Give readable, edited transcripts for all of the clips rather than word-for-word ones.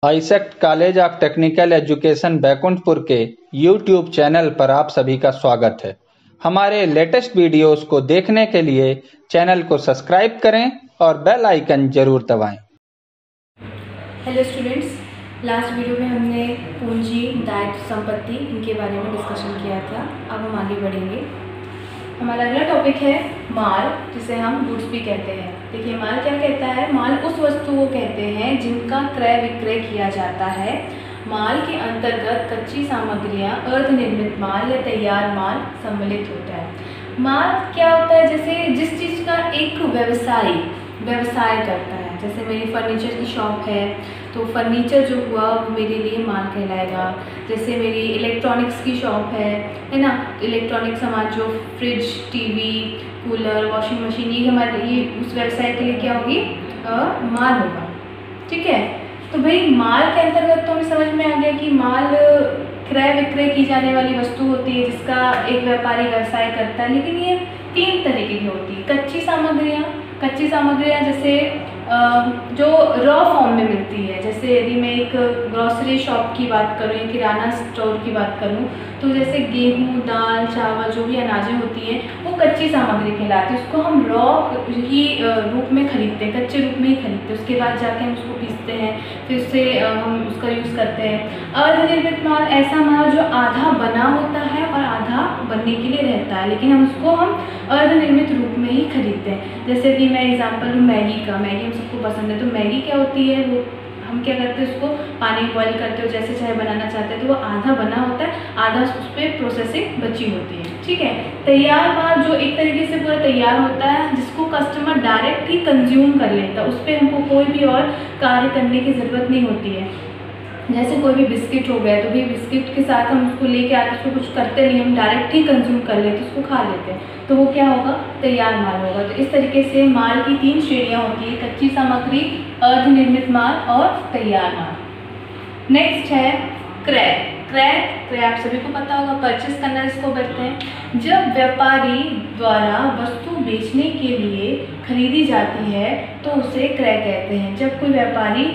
AISECT college of technical education Baikunthpur के YouTube channel पर आप सभी का स्वागत है। हमारे लेटेस्ट वीडियोस को देखने के लिए चैनल को सब्सक्राइब करें और बेल आइकन जरूर दबाएं। हेलो स्टूडेंट्स, लास्ट वीडियो में हमने पूंजी, दायित्व, संपत्ति इनके बारे में डिस्कशन किया था। अब हम आगे बढ़ेंगे। हमारा अगला टॉपिक है माल, जिसे हम गुड्स भी कहते हैं। देखिए, माल क्या कहता है? माल उस वस्तु को कहते हैं जिनका क्रय विक्रय किया जाता है। माल के अंतर्गत कच्ची सामग्रियां, अर्धनिर्मित माल या तैयार माल सम्मिलित होता है। माल क्या होता है? जैसे जिस चीज़ का एक व्यवसाय करता है। जैसे मेरी फर्नीचर की शॉप है तो फर्नीचर जो हुआ वो मेरे लिए माल कहलाएगा। जैसे मेरी इलेक्ट्रॉनिक्स की शॉप है ना, इलेक्ट्रॉनिक सामान जो fridge, TV, cooler, washing machine, ये हमारे ये उस व्यवसाय के लिए क्या होगी? माल होगा। ठीक है, तो भाई माल के अंतर्गत तो हमें समझ में आ गया कि माल क्रय विक्रय की जाने वाली वस्तु होती है जिसका एक व्यापारी व्यवसाय करता है। लेकिन ये तीन तरीके की होती है। कच्ची सामग्रियाँ जैसे जो रॉ फॉर्म में मिलती है। जैसे यदि मैं एक ग्रॉसरी शॉप की बात करूँ या किराना स्टोर की बात करूँ तो जैसे गेहूँ, दाल, चावल जो भी अनाजें होती हैं वो कच्ची सामग्री कहलाती है। उसको हम रॉ ही रूप में खरीदते हैं, कच्चे रूप में ही खरीदते हैं। उसके बाद जाके हम उसको पीसते हैं, फिर उससे हम उसका यूज़ करते हैं। अर्धनिर्मित माल ऐसा माल जो आधा बना होता है और आधा बनने के लिए रहता है, लेकिन हम अर्धनिर्मित रूप में ही खरीदते हैं। जैसे कि मैं एग्जांपल लूँ मैगी का। मैगी हम सबको पसंद है, तो मैगी क्या होती है? वो हम क्या करते हैं, उसको पानी बॉईल करते हो, जैसे चाहे बनाना चाहते हैं, तो वो आधा बना होता है, आधा उस पर प्रोसेसिंग बची होती है। ठीक है। तैयार माल जो एक तरीके से पूरा तैयार होता है, जिसको कस्टमर डायरेक्ट ही कंज्यूम कर लेता है, उस पर हमको कोई भी और कार्य करने की ज़रूरत नहीं होती है। जैसे कोई भी बिस्किट हो गया तो भी बिस्किट के साथ हम उसको लेके आते, उसको कुछ करते नहीं, हम डायरेक्ट ही कंज्यूम कर लेते, उसको खा लेते हैं, तो वो क्या होगा? तैयार माल होगा। तो इस तरीके से माल की तीन श्रेणियाँ होती है: कच्ची सामग्री, अर्धनिर्मित माल और तैयार माल। नेक्स्ट है क्रय आप सभी को पता होगा, परचेस करना जिसको बोलते हैं। जब व्यापारी द्वारा वस्तु बेचने के लिए खरीदी जाती है तो उसे क्रय कहते हैं। जब कोई व्यापारी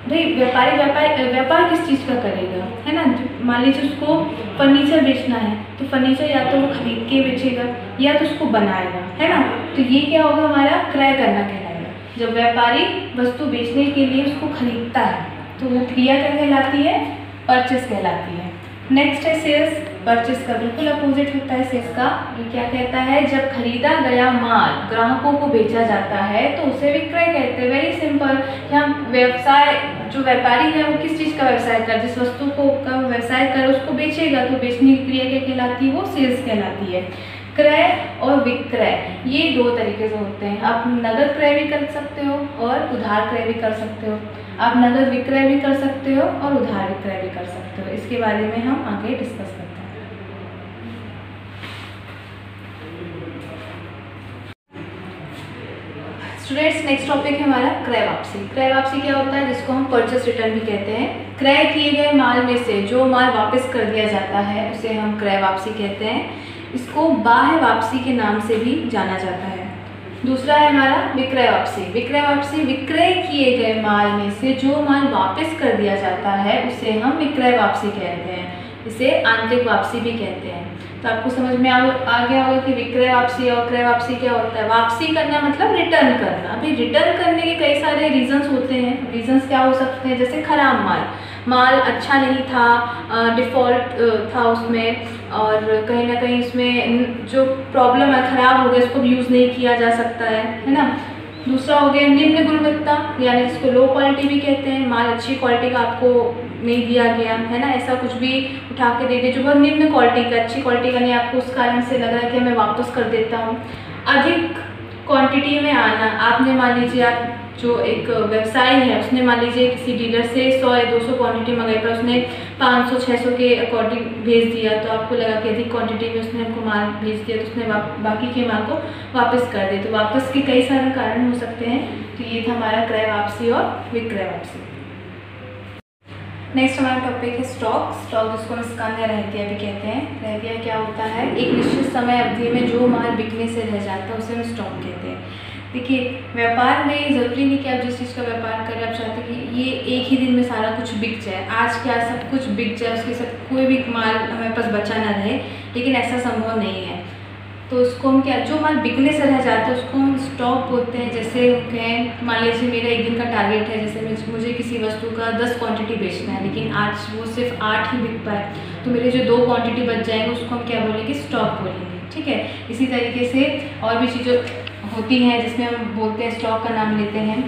व्यापार किस चीज़ का करेगा, है ना? मान लीजिए उसको फर्नीचर बेचना है तो फर्नीचर या तो वो खरीद के बेचेगा या तो उसको बनाएगा, है ना? तो ये क्या होगा? हमारा क्रय करना कहलाएगा। जब व्यापारी वस्तु बेचने के लिए उसको खरीदता है तो वो क्रिया क्या कहलाती है? परचेस कहलाती है। नेक्स्ट है सेल्स। परचेस का बिल्कुल अपोजिट होता है सेल्स का। ये क्या कहता है? जब खरीदा गया माल ग्राहकों को बेचा जाता है तो उसे विक्रय कहते हैं। Very simple. यहाँ व्यवसाय, जो व्यापारी है वो किस चीज़ का व्यवसाय कर, जिस वस्तु को का व्यवसाय कर उसको बेचेगा, तो बेचने की क्रिया क्या कहलाती है? वो सेल्स कहलाती है। क्रय और विक्रय ये दो तरीके से होते हैं। आप नगद क्रय भी कर सकते हो और उधार क्रय भी कर सकते हो। आप नगद विक्रय भी कर सकते हो और उधार विक्रय भी कर सकते हो। इसके बारे में हम आगे डिस्कस करते हैं। स्टूडेंट्स, नेक्स्ट टॉपिक है हमारा क्रय वापसी। क्रय वापसी क्या होता है? जिसको हम परचेस रिटर्न भी कहते हैं। क्रय किए गए माल में से जो माल वापस कर दिया जाता है उसे हम क्रय वापसी कहते हैं। इसको बाह्य वापसी के नाम से भी जाना जाता है। दूसरा है हमारा विक्रय वापसी। विक्रय किए गए माल में से जो माल वापस कर दिया जाता है उसे हम विक्रय वापसी कहते हैं। इसे आंतरिक वापसी भी कहते हैं। तो आपको समझ में आ गया होगा कि विक्रय वापसी और क्रय वापसी क्या होता है। वापसी करना मतलब रिटर्न करना। अभी रिटर्न करने के कई सारे रीजंस होते हैं। रीजंस क्या हो सकते हैं? जैसे खराब माल अच्छा नहीं था, डिफ़ॉल्ट था उसमें, और कहीं ना कहीं उसमें जो प्रॉब्लम है, ख़राब हो गया, उसको यूज़ नहीं किया जा सकता है ना। दूसरा हो गया निम्न गुणवत्ता, यानी जिसको लो क्वालिटी भी कहते हैं। माल अच्छी क्वालिटी का आपको नहीं दिया गया, है ना, ऐसा कुछ भी उठा के दे दिया जो बहुत निम्न क्वालिटी का, अच्छी क्वालिटी का नहीं, आपको उस कारण से लग रहा है कि मैं वापस कर देता हूँ। अधिक क्वांटिटी में आना, आपने मान लीजिए आप जो एक व्यवसायी है उसने मान लीजिए किसी डीलर से 100 या 200 क्वांटिटी मंगाई, पर उसने 500-600 के अकॉर्डिंग भेज दिया, तो आपको लगा कि अधिक क्वांटिटी में उसने हमको माल भेज दिया, तो उसने बाकी के माल को वापस कर दिया। तो वापस के कई सारे कारण हो सकते हैं। तो ये था हमारा क्रय वापसी और विक्रय वापसी। नेक्स्ट हमारा टॉपिक है स्टॉक। जिसको हम स्कंद या रहतिया भी कहते हैं। रहतिया क्या होता है? एक निश्चित समय अवधि में जो माल बिकने से रह जाता है उसे हम स्टॉक कहते हैं। देखिए, व्यापार में ज़रूरी नहीं कि आप जिस चीज़ का व्यापार करें आप चाहते कि ये एक ही दिन में सारा कुछ जाए, आज क्या सब कुछ बिक जाए, उसके साथ कोई भी माल हमारे पास बचा ना रहे, लेकिन ऐसा संभव नहीं है। तो उसको हम क्या, जो माल बिकने से रह जाता है उसको हम स्टॉक बोलते हैं। जैसे कहें, मान लीजिए मेरा एक दिन का टारगेट है, जैसे मुझे किसी वस्तु का 10 क्वांटिटी बेचना है, लेकिन आज वो सिर्फ 8 ही बिक पाए, तो मेरे जो 2 क्वांटिटी बच जाएंगे उसको हम क्या बोलेंगे, स्टॉक बोलेंगे। ठीक है, इसी तरीके से और भी चीज़ें होती हैं जिसमें हम बोलते हैं, स्टॉक का नाम लेते हैं।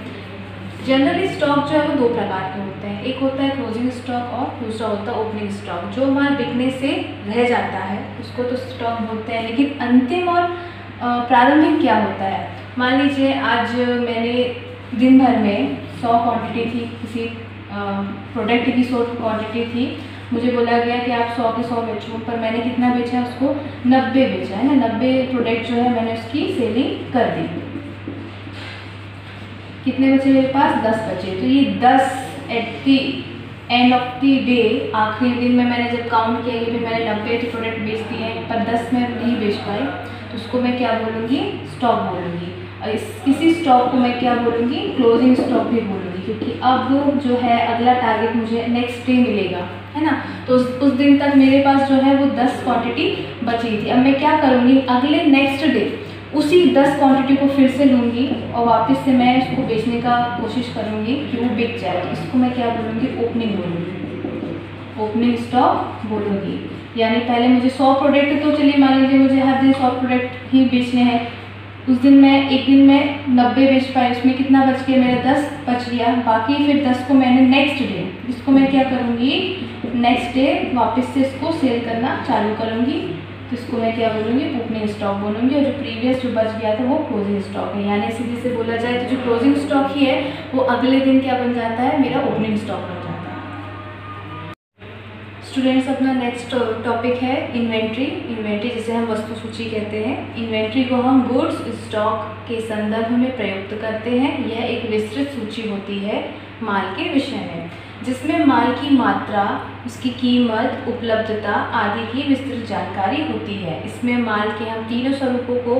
जनरली स्टॉक जो है वो 2 प्रकार के होते हैं, एक होता है क्लोजिंग स्टॉक और दूसरा होता है ओपनिंग स्टॉक। जो माल बिकने से रह जाता है उसको तो स्टॉक बोलते हैं, लेकिन अंतिम और प्रारंभिक क्या होता है। मान लीजिए आज मैंने दिन भर में 100 क्वांटिटी थी, किसी प्रोडक्ट की 100 क्वांटिटी थी, मुझे बोला गया कि आप 100 के 100 बेचो, पर मैंने कितना बेचा, उसको 90 बेचा है ना। 90 प्रोडक्ट जो है मैंने उसकी सेलिंग कर दी। कितने बचे मेरे पास, 10 बचे। तो ये 10 at the end of the day, आखिरी दिन में मैंने जब काउंट किया कि फिर मैंने 90 प्रोडक्ट बेच दिए हैं, पर 10 में नहीं बेच पाई, तो उसको मैं क्या बोलूँगी, स्टॉक बोलूँगी। और इसी स्टॉक को मैं क्या बोलूँगी, क्लोजिंग स्टॉक भी बोलूँगी, क्योंकि अब जो है अगला टारगेट मुझे नेक्स्ट डे मिलेगा, है ना। तो उस दिन तक मेरे पास जो है वो 10 क्वांटिटी बची थी। अब मैं क्या करूँगी, अगले नेक्स्ट डे उसी 10 क्वांटिटी को फिर से लूँगी और वापस से मैं इसको बेचने का कोशिश करूँगी कि वो बिक जाए। तो इसको मैं क्या बोलूँगी, ओपनिंग बोलूँगी, ओपनिंग स्टॉक बोलूँगी। यानी पहले मुझे 100 प्रोडक्ट, तो चलिए मान लीजिए मुझे हर दिन 100 प्रोडक्ट ही बेचने हैं, उस दिन मैं एक दिन में 90 बेच पाई, उसमें कितना बच गया, मेरा 10 बच गया। बाकी फिर 10 को मैंने नेक्स्ट डे, इसको मैं क्या करूँगी, नेक्स्ट डे वापस से इसको सेल करना चालू करूँगी। तो इसको मैं क्या बोलूँगी, ओपनिंग स्टॉक बोलूँगी। और जो प्रीवियस जो बच गया था वो क्लोजिंग स्टॉक है। यानी सीधे से बोला जाए तो जो क्लोजिंग स्टॉक ही है वो अगले दिन क्या बन जाता है, मेरा ओपनिंग स्टॉक बन जाता है। स्टूडेंट्स, अपना नेक्स्ट टॉपिक है इन्वेंट्री। इन्वेंट्री जिसे हम वस्तु सूची कहते हैं। इन्वेंट्री को हम गुड्स स्टॉक के संदर्भ में प्रयुक्त करते हैं। यह एक विस्तृत सूची होती है माल के विषय में, जिसमें माल की मात्रा, उसकी कीमत, उपलब्धता आदि की विस्तृत जानकारी होती है। इसमें माल के हम तीनों स्वरूपों को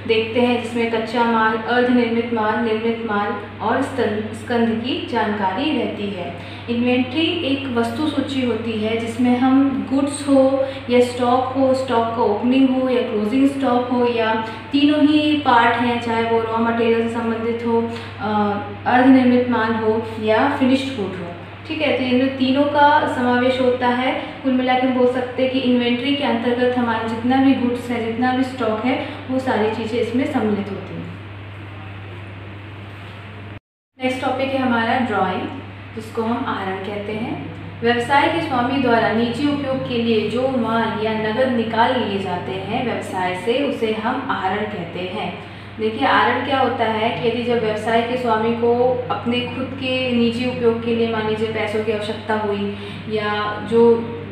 देखते हैं, जिसमें कच्चा माल, अर्धनिर्मित माल, निर्मित माल और स्कंध की जानकारी रहती है। इन्वेंट्री एक वस्तु सूची होती है जिसमें हम गुड्स हो या स्टॉक हो, स्टॉक का ओपनिंग हो या क्लोजिंग स्टॉक हो, या तीनों ही पार्ट हैं, चाहे वो रॉ मटेरियल से संबंधित हो, अर्धनिर्मित माल हो या फिनिश्ड गुड हो। ठीक है, तो इन तीनों का समावेश होता है। कुल मिला के बोल सकते हैं कि इन्वेंट्री के अंतर्गत हमारा जितना भी गुड्स है, जितना भी स्टॉक है, वो सारी चीज़ें इसमें सम्मिलित होती हैं। नेक्स्ट टॉपिक है हमारा ड्राइंग, जिसको हम आहरण कहते हैं। व्यवसाय के स्वामी द्वारा निजी उपयोग के लिए जो माल या नगद निकाल लिए जाते हैं व्यवसाय से, उसे हम आहरण कहते हैं। देखिए, आहरण क्या होता है कि यदि जब व्यवसाय के स्वामी को अपने खुद के निजी उपयोग के लिए, मान लीजिए पैसों की आवश्यकता हुई, या जो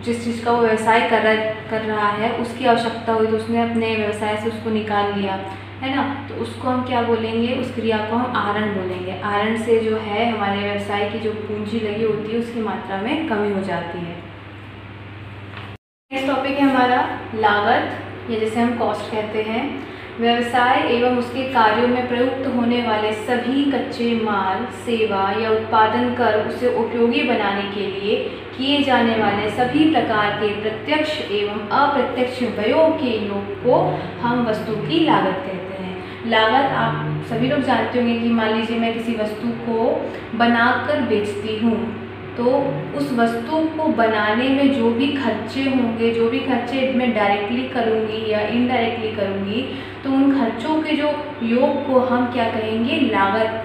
जिस चीज़ का वो व्यवसाय कर रहा है उसकी आवश्यकता हुई, तो उसने अपने व्यवसाय से उसको निकाल लिया, है ना, तो उसको हम क्या बोलेंगे, उस क्रिया को हम आहरण बोलेंगे। आहरण से जो है हमारे व्यवसाय की जो पूंजी लगी होती है उसकी मात्रा में कमी हो जाती है। नेक्स्ट टॉपिक है हमारा लागत, या जिसे हम कॉस्ट कहते हैं। व्यवसाय एवं उसके कार्यों में प्रयुक्त होने वाले सभी कच्चे माल, सेवा या उत्पादन कर उसे उपयोगी बनाने के लिए किए जाने वाले सभी प्रकार के प्रत्यक्ष एवं अप्रत्यक्ष व्ययों के योग को हम वस्तु की लागत कहते हैं। लागत आप सभी लोग जानते होंगे कि मान लीजिए मैं किसी वस्तु को बनाकर बेचती हूँ, तो उस वस्तु को बनाने में जो भी खर्चे होंगे, जो भी खर्चे मैं डायरेक्टली करूँगी या इनडायरेक्टली करूँगी, तो उन खर्चों के जो योग को हम क्या कहेंगे, लागत,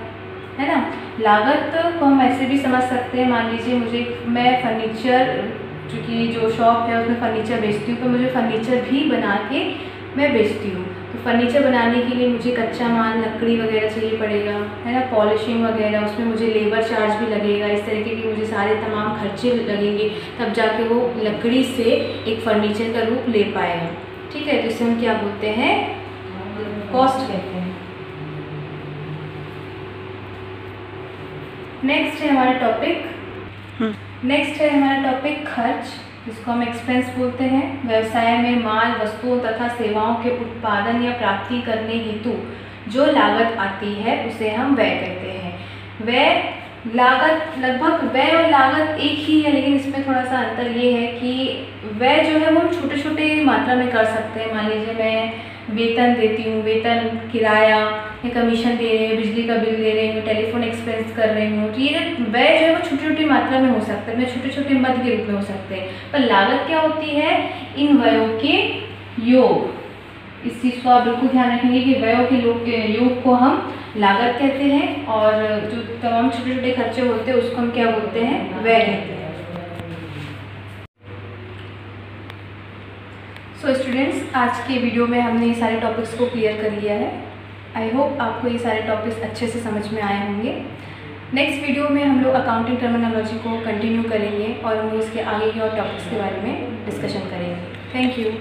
है ना। लागत को हम ऐसे भी समझ सकते हैं, मान लीजिए मैं फर्नीचर, चूँकि जो शॉप है उसमें फर्नीचर बेचती हूँ, तो मुझे फर्नीचर भी बना के मैं बेचती हूँ। तो फर्नीचर बनाने के लिए मुझे कच्चा माल, लकड़ी वगैरह चाहिए पड़ेगा, है ना, पॉलिशिंग वगैरह, उसमें मुझे लेबर चार्ज भी लगेगा, इस तरीके के मुझे सारे तमाम खर्चे लगेंगे, तब जाके वो लकड़ी से एक फर्नीचर का रूप ले पाएगा। ठीक है, तो इसे हम क्या बोलते हैं, कॉस्ट कहते हैं। नेक्स्ट है हमारा टॉपिक खर्च, जिसको हम एक्सपेंस बोलते हैं। व्यवसाय में माल, वस्तुओं तथा सेवाओं के उत्पादन या प्राप्ति करने हेतु जो लागत आती है उसे हम व्यय कहते हैं। व्यय लागत लगभग व्यय और लागत एक ही है, लेकिन इसमें थोड़ा सा अंतर ये है कि व्यय जो है वो हम छोटे छोटे मात्रा में कर सकते हैं। मान लीजिए मैं वेतन देती हूँ, वेतन, किराया या कमीशन दे रही हूँ, बिजली का बिल दे रही हूँ, टेलीफोन एक्सपेंस कर रही हूँ, तो ये व्यय जो है वो छोटी छोटी मात्रा में हो सकता है, छोटे छोटे मद के रूप में हो सकते हैं। पर लागत क्या होती है? इन व्ययों के योग। इस चीज़ को आप बिल्कुल ध्यान रखेंगे कि व्ययों के योग को हम लागत कहते हैं, और जो तमाम छोटे छोटे खर्चे होते हैं उसको हम क्या बोलते हैं? व्यय कहते हैं। सो स्टूडेंट्स, आज के वीडियो में हमने ये सारे टॉपिक्स को क्लियर कर लिया है। आई होप आपको ये सारे टॉपिक्स अच्छे से समझ में आए होंगे। नेक्स्ट वीडियो में हम लोग अकाउंटिंग टर्मिनोलॉजी को कंटिन्यू करेंगे और हम इसके आगे के और टॉपिक्स के बारे में डिस्कशन करेंगे। Thank you.